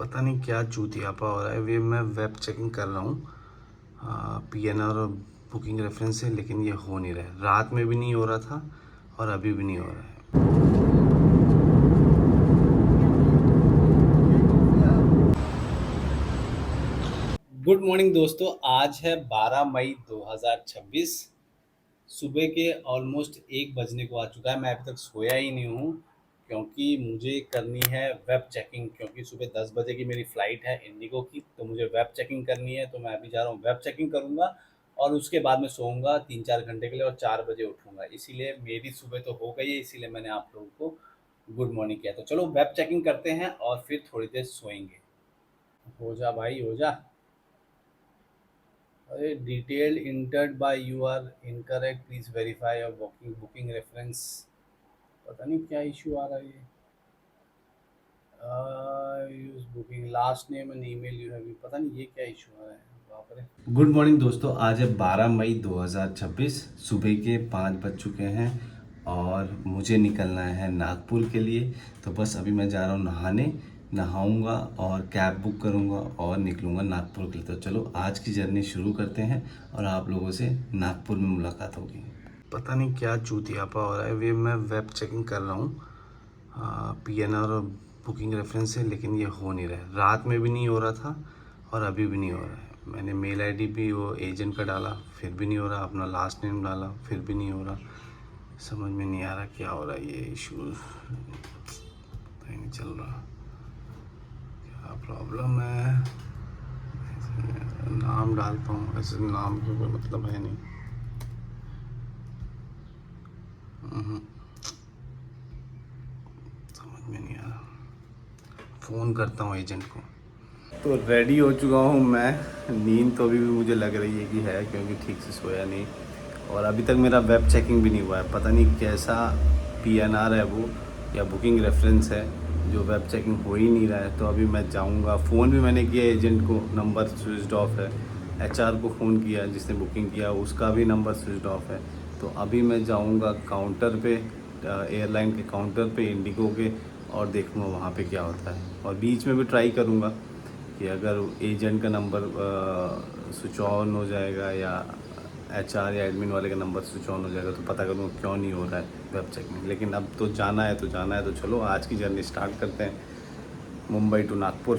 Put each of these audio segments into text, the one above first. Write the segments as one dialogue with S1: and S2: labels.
S1: पता नहीं क्या चूतियापा हो रहा है। वे मैं वेब चेकिंग कर रहा हूँ पीएनआर और बुकिंग रेफरेंस से, लेकिन ये हो नहीं रहा है। रात में भी नहीं हो रहा था और अभी भी नहीं हो रहा है। गुड मॉर्निंग दोस्तों, आज है 12 मई 2026। सुबह के ऑलमोस्ट 1 बजने को आ चुका है। मैं अभी तक सोया ही नहीं हूँ क्योंकि मुझे करनी है वेब चेकिंग। क्योंकि सुबह 10 बजे की मेरी फ़्लाइट है इंडिगो की, तो मुझे वेब चेकिंग करनी है। तो मैं अभी जा रहा हूँ, वेब चेकिंग करूँगा और उसके बाद मैं सोऊंगा 3-4 घंटे के लिए और 4 बजे उठूँगा। इसीलिए मेरी सुबह तो हो गई है, इसीलिए मैंने आप लोगों को गुड मॉर्निंग किया। तो चलो वेब चेकिंग करते हैं और फिर थोड़ी देर सोएंगे। हो जा भाई, हो जा। अरे detail entered by you are incorrect, please verify your booking reference. पता नहीं क्या इशू आ रहा है। Use booking last name and email you have, पता नहीं ये क्या इशू आ रहा है। बाप रे। गुड मॉर्निंग दोस्तों, आज है 12 मई 2026। सुबह के 5 बज चुके हैं और मुझे निकलना है नागपुर के लिए। तो बस अभी मैं जा रहा हूँ नहाने, नहाऊंगा और कैब बुक करूंगा और निकलूंगा नागपुर के लिए। तो चलो आज की जर्नी शुरू करते हैं और आप लोगों से नागपुर में मुलाकात होगी। पता नहीं क्या चूतियापा हो रहा है। वे मैं वेब चेकिंग कर रहा हूँ पीएनआर और बुकिंग रेफरेंस से, लेकिन ये हो नहीं रहा है। रात में भी नहीं हो रहा था और अभी भी नहीं हो रहा है। मैंने मेल आईडी भी वो एजेंट का डाला, फिर भी नहीं हो रहा। अपना लास्ट नेम डाला, फिर भी नहीं हो रहा। समझ में नहीं आ रहा क्या हो रहा है। ये इशू नहीं चल रहा, क्या प्रॉब्लम है। नाम डालता हूँ, ऐसे नाम का कोई मतलब है नहीं। समझ में नहीं आ रहा। फ़ोन करता हूँ एजेंट को। तो रेडी हो चुका हूँ मैं। नींद तो अभी भी मुझे लग रही है कि है, क्योंकि ठीक से सोया नहीं और अभी तक मेरा वेब चेकिंग भी नहीं हुआ है। पता नहीं कैसा पीएनआर है वो या बुकिंग रेफरेंस है जो वेब चेकिंग हो ही नहीं रहा है। तो अभी मैं जाऊँगा। फ़ोन भी मैंने किया एजेंट को, नंबर स्विच्ड ऑफ है। एचआर को फ़ोन किया जिसने बुकिंग किया, उसका भी नंबर स्विच्ड ऑफ है। तो अभी मैं जाऊँगा काउंटर पे, एयरलाइन के काउंटर पे इंडिगो के, और देखूँगा वहाँ पे क्या होता है। और बीच में भी ट्राई करूँगा कि अगर एजेंट का नंबर स्विच ऑन हो जाएगा या एचआर या एडमिन वाले का नंबर स्विच ऑन हो जाएगा तो पता करूँगा क्यों नहीं हो रहा है वेब चेकिंग। लेकिन अब तो जाना है तो जाना है। तो चलो आज की जर्नी स्टार्ट करते हैं, मुंबई टू नागपुर।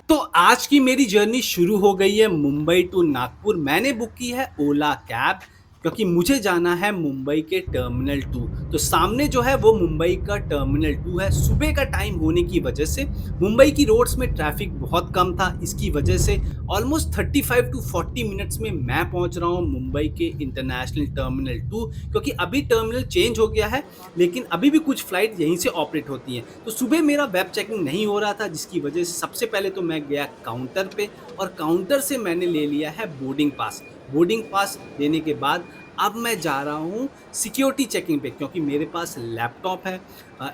S1: तो आज की मेरी जर्नी शुरू हो गई है मुंबई टू नागपुर। मैंने बुक की है ओला कैब क्योंकि मुझे जाना है मुंबई के टर्मिनल 2। तो सामने जो है वो मुंबई का टर्मिनल 2 है। सुबह का टाइम होने की वजह से मुंबई की रोड्स में ट्रैफिक बहुत कम था। इसकी वजह से ऑलमोस्ट 35 टू 40 मिनट्स में मैं पहुंच रहा हूं मुंबई के इंटरनेशनल टर्मिनल 2, क्योंकि अभी टर्मिनल चेंज हो गया है लेकिन अभी भी कुछ फ्लाइट यहीं से ऑपरेट होती हैं। तो सुबह मेरा वेब चेकिंग नहीं हो रहा था, जिसकी वजह से सबसे पहले तो मैं गया काउंटर पे और काउंटर से मैंने ले लिया है बोर्डिंग पास। बोर्डिंग पास लेने के बाद अब मैं जा रहा हूँ सिक्योरिटी चेकिंग पे, क्योंकि मेरे पास लैपटॉप है,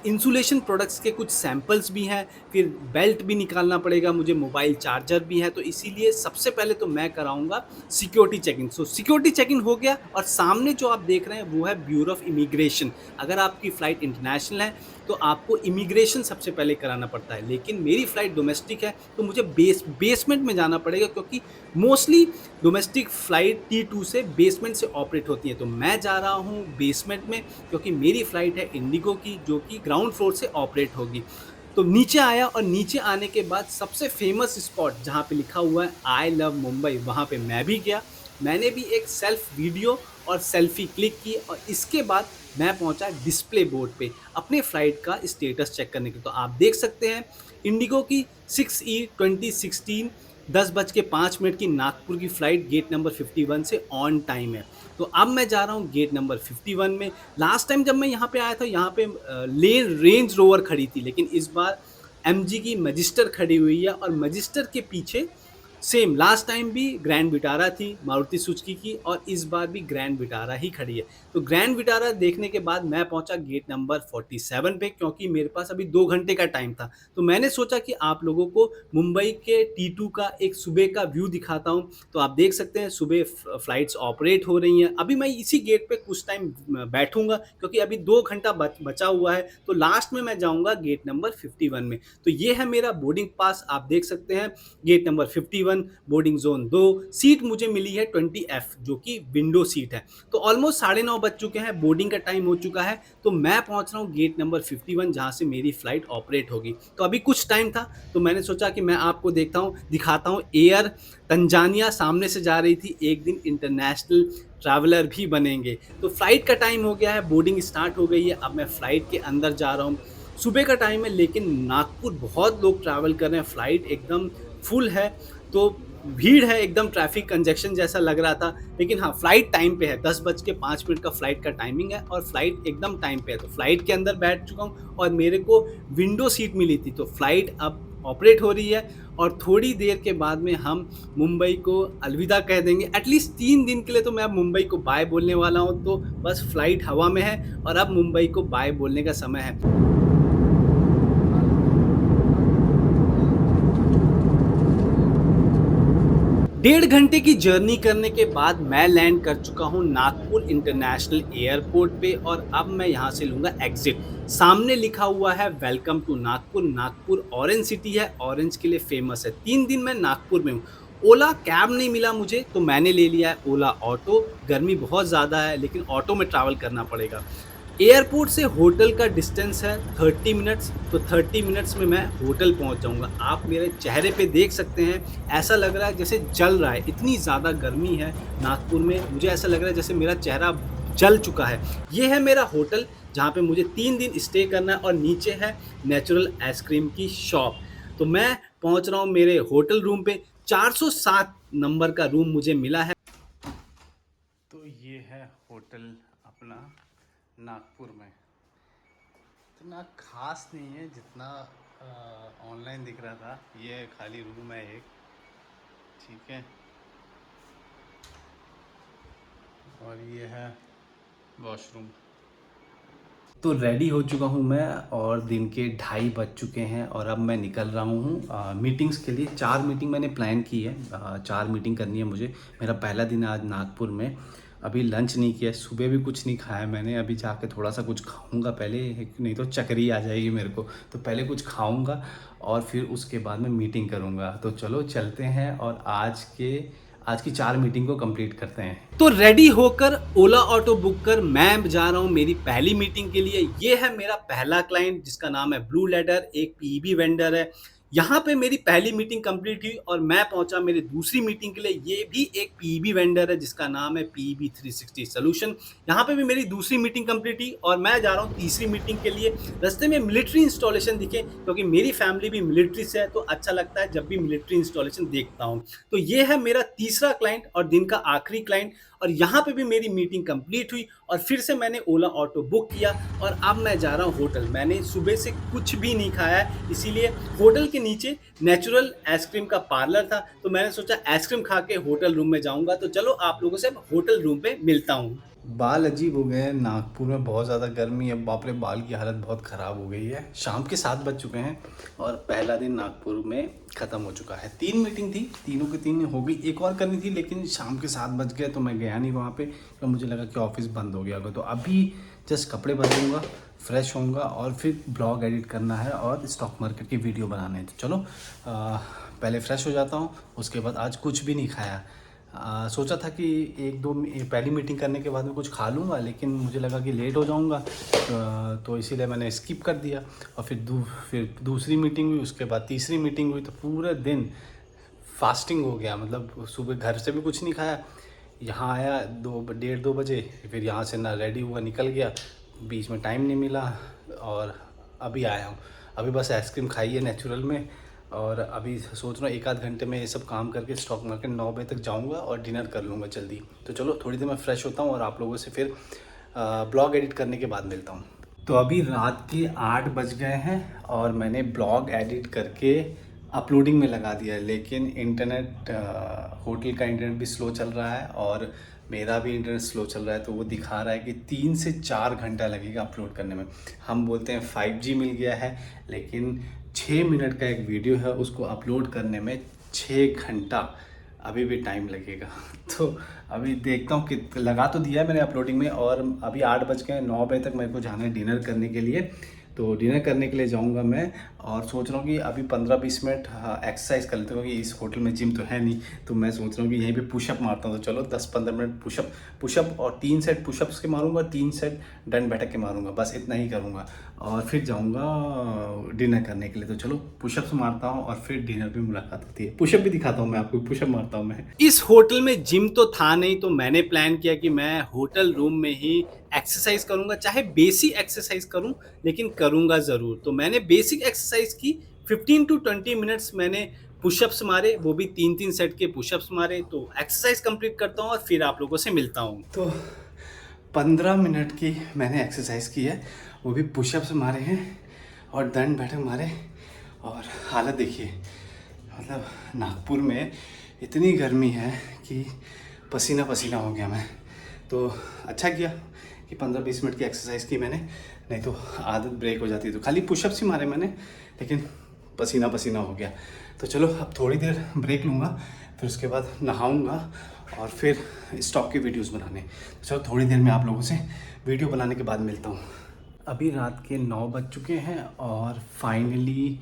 S1: इंसुलेशन प्रोडक्ट्स के कुछ सैंपल्स भी हैं, फिर बेल्ट भी निकालना पड़ेगा मुझे, मोबाइल चार्जर भी है। तो इसीलिए सबसे पहले तो मैं कराऊंगा सिक्योरिटी चेकिंग। सो सिक्योरिटी चेकिंग हो गया और सामने जो आप देख रहे हैं वो है ब्यूरो ऑफ इमिग्रेशन। अगर आपकी फ़्लाइट इंटरनेशनल है तो आपको इमिग्रेशन सबसे पहले कराना पड़ता है, लेकिन मेरी फ़्लाइट डोमेस्टिक है तो मुझे बेसमेंट में जाना पड़ेगा, क्योंकि मोस्टली डोमेस्टिक फ़्लाइट T2 से बेसमेंट से ऑपरेट होती है। तो मैं जा रहा हूँ बेसमेंट में क्योंकि मेरी फ़्लाइट है इंडिगो की जो कि ग्राउंड फ्लोर से ऑपरेट होगी। तो नीचे आया और नीचे आने के बाद सबसे फेमस स्पॉट जहाँ पे लिखा हुआ है आई लव मुंबई, वहाँ पे मैं भी गया। मैंने भी एक सेल्फ वीडियो और सेल्फी क्लिक की और इसके बाद मैं पहुंचा डिस्प्ले बोर्ड पे अपने फ्लाइट का स्टेटस चेक करने के। तो आप देख सकते हैं इंडिगो की 6E2016 10:05 की नागपुर की फ़्लाइट गेट नंबर 51 से ऑन टाइम है। तो अब मैं जा रहा हूँ गेट नंबर 51 में। लास्ट टाइम जब मैं यहाँ पे आया था यहाँ पे लेन रेंज रोवर खड़ी थी, लेकिन इस बार एमजी की मैजिस्टर खड़ी हुई है और मैजिस्टर के पीछे
S2: सेम लास्ट टाइम भी ग्रैंड विटारा थी मारुति सुजुकी की, और इस बार भी ग्रैंड विटारा ही खड़ी है। तो ग्रैंड विटारा देखने के बाद मैं पहुंचा गेट नंबर 47 पे, क्योंकि मेरे पास अभी 2 घंटे का टाइम था। तो मैंने सोचा कि आप लोगों को मुंबई के T2 का एक सुबह का व्यू दिखाता हूं। तो आप देख सकते हैं सुबह फ्लाइट्स ऑपरेट हो रही हैं। अभी मैं इसी गेट पे कुछ टाइम बैठूंगा, क्योंकि अभी 2 घंटा बचा हुआ है। तो लास्ट में मैं जाऊंगा गेट नंबर 51 में। तो ये है मेरा बोर्डिंग पास, आप देख सकते हैं। Gate number 51, boarding zone 2, seat मुझे मिली है 20F, जो कि विंडो सीट है। तो ऑलमोस्ट 9:30 बज चुके हैं, बोर्डिंग का टाइम हो चुका है। तो मैं पहुंच रहा हूँ गेट नंबर 51, जहां से मेरी फ्लाइट ऑपरेट होगी। तो अभी कुछ टाइम था, तो मैंने सोचा कि मैं आपको दिखाता हूँ एयर तंजानिया सामने से जा रही थी, एक दिन इंटरनेशनल ट्रैवलर भी बनेंगे। तो फ्लाइट का टाइम हो गया है, बोर्डिंग स्टार्ट हो गई है। अब मैं फ्लाइट के अंदर जा रहा हूँ। सुबह का टाइम है, लेकिन नागपुर बहुत लोग ट्रैवल कर रहे हैं, फ्लाइट एकदम फुल है। तो भीड़ है एकदम, ट्रैफिक कंजेक्शन जैसा लग रहा था। लेकिन हाँ, फ्लाइट टाइम पे है, 10:05 का फ्लाइट का टाइमिंग है, और फ्लाइट एकदम टाइम पे है। तो फ्लाइट के अंदर बैठ चुका हूँ, और मेरे को विंडो सीट मिली थी। तो फ्लाइट अब ऑपरेट हो रही है, और थोड़ी देर के बाद में हम मुंबई को अलविदा कह देंगे। एटलीस्ट 3 दिन के लिए तो मैं अब मुंबई को बाय बोलने वाला हूँ। तो बस फ्लाइट हवा में है, और अब मुंबई को बाय बोलने का समय है। 1.5 घंटे की जर्नी करने के बाद मैं लैंड कर चुका हूँ नागपुर इंटरनेशनल एयरपोर्ट पे, और अब मैं यहाँ से लूँगा एग्जिट। सामने लिखा हुआ है welcome to Nagpur. Nagpur orange city है, ऑरेंज के लिए फेमस है। 3 दिन मैं नागपुर में हूँ। ओला कैब नहीं मिला मुझे, तो मैंने ले लिया है ओला ऑटो। गर्मी बहुत ज़्यादा है, लेकिन ऑटो में ट्रैवल करना पड़ेगा। एयरपोर्ट से होटल का डिस्टेंस है 30 मिनट्स। तो 30 मिनट्स में मैं होटल पहुंच जाऊंगा। आप मेरे चेहरे पे देख सकते हैं, ऐसा लग रहा है जैसे जल रहा है, इतनी ज़्यादा गर्मी है नागपुर में। मुझे ऐसा लग रहा है जैसे मेरा चेहरा जल चुका है। ये है मेरा होटल, जहाँ पे मुझे 3 दिन स्टे करना है, और नीचे है नेचुरल आइसक्रीम की शॉप। तो मैं पहुंच रहा हूँ मेरे होटल रूम पे। 407 नंबर का रूम मुझे मिला है।
S1: तो ये है होटल अपना नागपुर में। इतना खास नहीं है जितना ऑनलाइन दिख रहा था। ये खाली रूम है एक, ठीक है। और ये है वॉशरूम। तो रेडी हो चुका हूँ मैं, और दिन के 2:30 बज चुके हैं, और अब मैं निकल रहा हूँ मीटिंग्स के लिए। 4 मीटिंग मैंने प्लान की है, 4 मीटिंग करनी है मुझे। मेरा पहला दिन है आज नागपुर में। अभी लंच नहीं किया, सुबह भी कुछ नहीं खाया मैंने। अभी जाके थोड़ा सा कुछ खाऊंगा पहले, नहीं तो चक्करी आ जाएगी मेरे को। तो पहले कुछ खाऊंगा, और फिर उसके बाद मैं मीटिंग करूंगा। तो चलो चलते हैं, और आज की 4 मीटिंग को कंप्लीट करते हैं।
S2: तो रेडी होकर ओला ऑटो बुक कर मैं जा रहा हूँ मेरी पहली मीटिंग के लिए। ये है मेरा पहला क्लाइंट, जिसका नाम है ब्लू लेडर, एक पीईबी वेंडर है। यहाँ पे मेरी पहली मीटिंग कंप्लीट हुई, और मैं पहुंचा मेरी दूसरी मीटिंग के लिए। ये भी एक पीईबी वेंडर है, जिसका नाम है पीईबी 360 सोल्यूशन। यहाँ पे भी मेरी दूसरी मीटिंग कंप्लीट हुई, और मैं जा रहा हूँ तीसरी मीटिंग के लिए। रास्ते में मिलिट्री इंस्टॉलेशन दिखे, क्योंकि मेरी फैमिली भी मिलिट्री से है, तो अच्छा लगता है जब भी मिलिट्री इंस्टॉलेशन देखता हूँ। तो ये है मेरा तीसरा क्लाइंट, और दिन का आखिरी क्लाइंट। और यहाँ पे भी मेरी मीटिंग कंप्लीट हुई, और फिर से मैंने ओला ऑटो बुक किया, और अब मैं जा रहा हूँ होटल। मैंने सुबह से कुछ भी नहीं खाया है, इसीलिए होटल के नीचे नेचुरल आइसक्रीम का पार्लर था। तो मैंने सोचा आइसक्रीम खा के होटल रूम में जाऊंगा। तो चलो आप लोगों से अब होटल रूम पे मिलता हूँ।
S1: बाल अजीब हो गए हैं, नागपुर में बहुत ज़्यादा गर्मी है। बाप रे, बाल की हालत बहुत ख़राब हो गई है। शाम के 7 बज चुके हैं, और पहला दिन नागपुर में ख़त्म हो चुका है। 3 मीटिंग थी, तीनों की तीन हो गई। एक और करनी थी, लेकिन शाम के 7 बज गए, तो मैं गया नहीं वहाँ पे। तो मुझे लगा कि ऑफिस बंद हो गया होगा। तो अभी जस्ट कपड़े बदलूँगा, फ्रेश होऊंगा, और फिर ब्लॉग एडिट करना है, और स्टॉक मार्केट की वीडियो बनाना है। तो चलो पहले फ्रेश हो जाता हूँ। उसके बाद आज कुछ भी नहीं खाया। सोचा था कि पहली मीटिंग करने के बाद में कुछ खा लूँगा, लेकिन मुझे लगा कि लेट हो जाऊँगा, तो इसीलिए मैंने स्किप कर दिया। और फिर दूसरी मीटिंग हुई, उसके बाद तीसरी मीटिंग हुई। तो पूरे दिन फास्टिंग हो गया। मतलब सुबह घर से भी कुछ नहीं खाया, यहाँ आया 2 बजे। फिर यहाँ से ना रेडी हुआ, निकल गया, बीच में टाइम नहीं मिला, और अभी आया हूँ। अभी बस आइसक्रीम खाई है नेचुरल में, और अभी सोच रहा हूँ 1 आध घंटे में ये सब काम करके स्टॉक मार्केट 9 बजे तक जाऊँगा, और डिनर कर लूँगा जल्दी। तो चलो थोड़ी देर में फ़्रेश होता हूँ, और आप लोगों से फिर ब्लॉग एडिट करने के बाद मिलता हूँ। तो अभी रात के 8 बज गए हैं, और मैंने ब्लॉग एडिट करके अपलोडिंग में लगा दिया है, लेकिन इंटरनेट होटल का इंटरनेट भी स्लो चल रहा है और मेरा भी इंटरनेट स्लो चल रहा है। तो वो दिखा रहा है कि 3 से 4 घंटा लगेगा अपलोड करने में। हम बोलते हैं 5G मिल गया है, लेकिन 6 मिनट का एक वीडियो है, उसको अपलोड करने में 6 घंटा अभी भी टाइम लगेगा। तो अभी देखता हूँ कि लगा तो दिया है मैंने अपलोडिंग में, और अभी 8 बज गए, 9 बजे तक मेरे को जाना है डिनर करने के लिए। तो डिनर करने के लिए जाऊंगा मैं, और सोच रहा हूँ कि अभी 15-20 मिनट एक्सरसाइज कर लेता हूँ, क्योंकि इस होटल में जिम तो है नहीं। तो मैं सोच रहा हूँ कि यहीं पे पुशअप मारता हूँ। तो चलो 10-15 मिनट पुशअप और 3 सेट पुशअप्स के मारूंगा, 3 सेट डंड बैठक के मारूंगा, बस इतना ही करूँगा और फिर जाऊँगा डिनर करने के लिए। तो चलो पुशअप्स मारता हूँ और फिर डिनर पे मुलाकात होती है। पुशअप भी दिखाता हूँ मैं आपको, पुशअप मारता हूँ मैं।
S2: इस होटल में जिम तो था नहीं, तो मैंने प्लान किया कि मैं होटल रूम में ही एक्सरसाइज करूंगा, चाहे बेसिक एक्सरसाइज करूं, लेकिन करूंगा ज़रूर। तो मैंने बेसिक एक्सरसाइज की, 15 टू 20 मिनट्स मैंने पुशअप्स मारे, वो भी 3-3 सेट के पुशअप्स मारे। तो एक्सरसाइज कंप्लीट करता हूं और फिर आप लोगों से मिलता हूं।
S1: तो 15 मिनट की मैंने एक्सरसाइज की है, वो भी पुशअप्स मारे हैं और दंड बैठक मारे। और हालत देखिए, मतलब नागपुर में इतनी गर्मी है कि पसीना पसीना हो गया मैं। तो अच्छा किया कि 15-20 मिनट की एक्सरसाइज की मैंने, नहीं तो आदत ब्रेक हो जाती। तो खाली पुशअप्स ही मारे मैंने, लेकिन पसीना पसीना हो गया। तो चलो अब थोड़ी देर ब्रेक लूँगा, फिर उसके बाद नहाऊँगा और फिर स्टॉक की वीडियोस बनाने। तो चलो थोड़ी देर में आप लोगों से वीडियो बनाने के बाद मिलता हूँ। अभी रात के 9 बज चुके हैं और फाइनली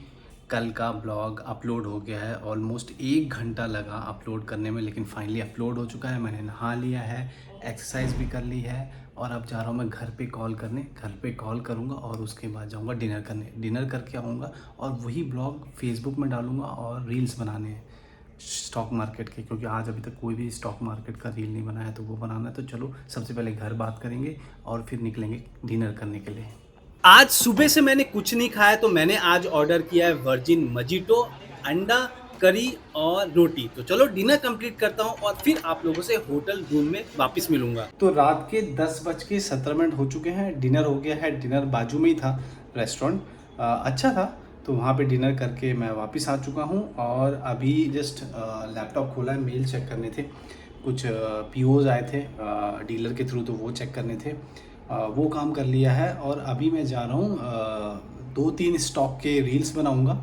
S1: कल का ब्लॉग अपलोड हो गया है। ऑलमोस्ट 1 घंटा लगा अपलोड करने में, लेकिन फाइनली अपलोड हो चुका है। मैंने नहा लिया है, एक्सरसाइज भी कर ली है, और अब जा रहा हूँ मैं घर पे कॉल करने। घर पे कॉल करूँगा और उसके बाद जाऊँगा डिनर करने। डिनर करके आऊँगा और वही ब्लॉग फेसबुक में डालूँगा और रील्स बनाने हैं स्टॉक मार्केट के, क्योंकि आज अभी तक कोई भी स्टॉक मार्केट का रील नहीं बनाया, तो वो बनाना है। तो चलो सबसे पहले घर बात करेंगे और फिर निकलेंगे डिनर करने के लिए।
S2: आज सुबह से मैंने कुछ नहीं खाया, तो मैंने आज ऑर्डर किया है वर्जिन मजीटो, अंडा करी और रोटी। तो चलो डिनर कंप्लीट करता हूँ और फिर आप लोगों से होटल रूम में वापस मिलूंगा।
S1: तो रात के 10:17 हो चुके हैं, डिनर हो गया है। डिनर बाजू में ही था रेस्टोरेंट, अच्छा था। तो वहाँ पे डिनर करके मैं वापस आ चुका हूँ और अभी जस्ट लैपटॉप खोला है, मेल चेक करने थे। कुछ पीओज आए थे डीलर के थ्रू, तो वो चेक करने थे। वो काम कर लिया है और अभी मैं जा रहा हूँ 2-3 स्टॉक के रील्स बनाऊँगा,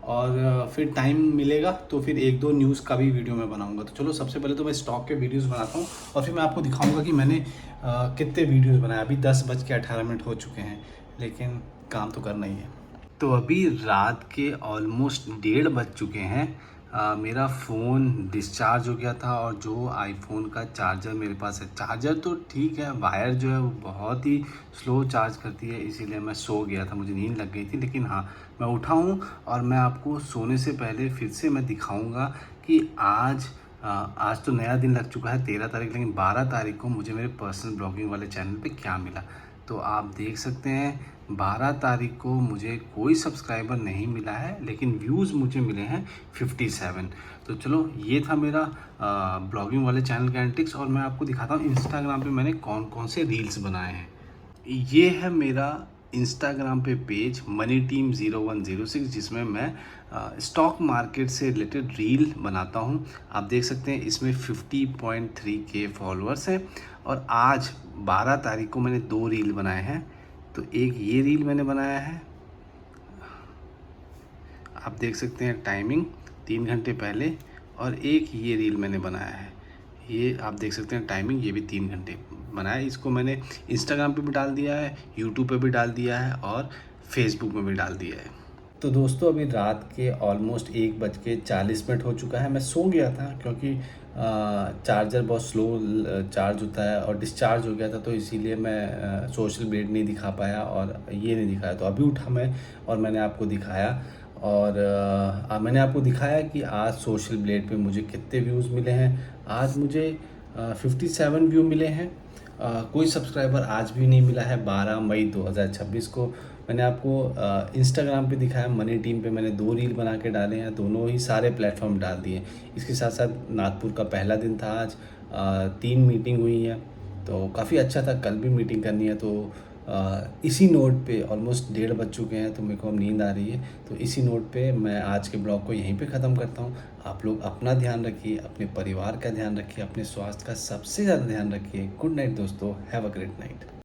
S1: और फिर टाइम मिलेगा तो फिर 1-2 न्यूज़ का भी वीडियो मैं बनाऊंगा। तो चलो सबसे पहले तो मैं स्टॉक के वीडियोस बनाता हूँ और फिर मैं आपको दिखाऊंगा कि मैंने कितने वीडियोस बनाए। अभी 10:18 हो चुके हैं, लेकिन काम तो करना ही है। तो अभी रात के ऑलमोस्ट 1:30 बज चुके हैं। मेरा फ़ोन डिस्चार्ज हो गया था, और जो आईफोन का चार्जर मेरे पास है, चार्जर तो ठीक है, वायर जो है वो बहुत ही स्लो चार्ज करती है, इसीलिए मैं सो गया था, मुझे नींद लग गई थी। लेकिन हाँ, मैं उठा हूँ और मैं आपको सोने से पहले फिर से मैं दिखाऊंगा कि आज तो नया दिन लग चुका है 13 तारीख, लेकिन 12 तारीख को मुझे मेरे पर्सनल ब्लॉगिंग वाले चैनल पे क्या मिला। तो आप देख सकते हैं 12 तारीख को मुझे कोई सब्सक्राइबर नहीं मिला है, लेकिन व्यूज़ मुझे मिले हैं 57। तो चलो ये था मेरा ब्लॉगिंग वाले चैनल का एंटिक्स, और मैं आपको दिखाता हूँ इंस्टाग्राम पे मैंने कौन कौन से रील्स बनाए हैं। ये है मेरा इंस्टाग्राम पे पेज मनी टीम 0106, जिसमें मैं स्टॉक मार्केट से रिलेटेड रील बनाता हूँ। आप देख सकते हैं इसमें 50.3K फॉलोअर्स हैं, और आज 12 तारीख को मैंने 2 रील बनाए हैं। तो एक ये रील मैंने बनाया है, आप देख सकते हैं टाइमिंग 3 घंटे पहले, और एक ये रील मैंने बनाया है, ये आप देख सकते हैं टाइमिंग, ये भी 3 घंटे बनाया है। इसको मैंने इंस्टाग्राम पे भी डाल दिया है, यूट्यूब पे भी डाल दिया है, और फेसबुक में भी डाल दिया है। तो दोस्तों अभी रात के ऑलमोस्ट 1:40 हो चुका है। मैं सो गया था क्योंकि चार्जर बहुत स्लो चार्ज होता है और डिस्चार्ज हो गया था, तो इसीलिए मैं सोशल ब्लेड नहीं दिखा पाया और ये नहीं दिखाया। तो अभी उठा मैं और मैंने आपको दिखाया, और मैंने आपको दिखाया कि आज सोशल ब्लेड पे मुझे कितने व्यूज़ मिले हैं। आज मुझे 57 व्यू मिले हैं। कोई सब्सक्राइबर आज भी नहीं मिला है 12 मई 2026 को। मैंने आपको इंस्टाग्राम पे दिखाया, मनी टीम पे मैंने 2 रील बना के डाले हैं, दोनों ही सारे प्लेटफॉर्म डाल दिए। इसके साथ साथ नागपुर का पहला दिन था आज, 3 मीटिंग हुई है, तो काफ़ी अच्छा था। कल भी मीटिंग करनी है, तो इसी नोट पे ऑलमोस्ट 1:30 बज चुके हैं, तो मेरे को अब नींद आ रही है। तो इसी नोट पे मैं आज के ब्लॉग को यहीं पे ख़त्म करता हूँ। आप लोग अपना ध्यान रखिए, अपने परिवार का ध्यान रखिए, अपने स्वास्थ्य का सबसे ज़्यादा ध्यान रखिए। गुड नाइट दोस्तों, हैव अ ग्रेट नाइट।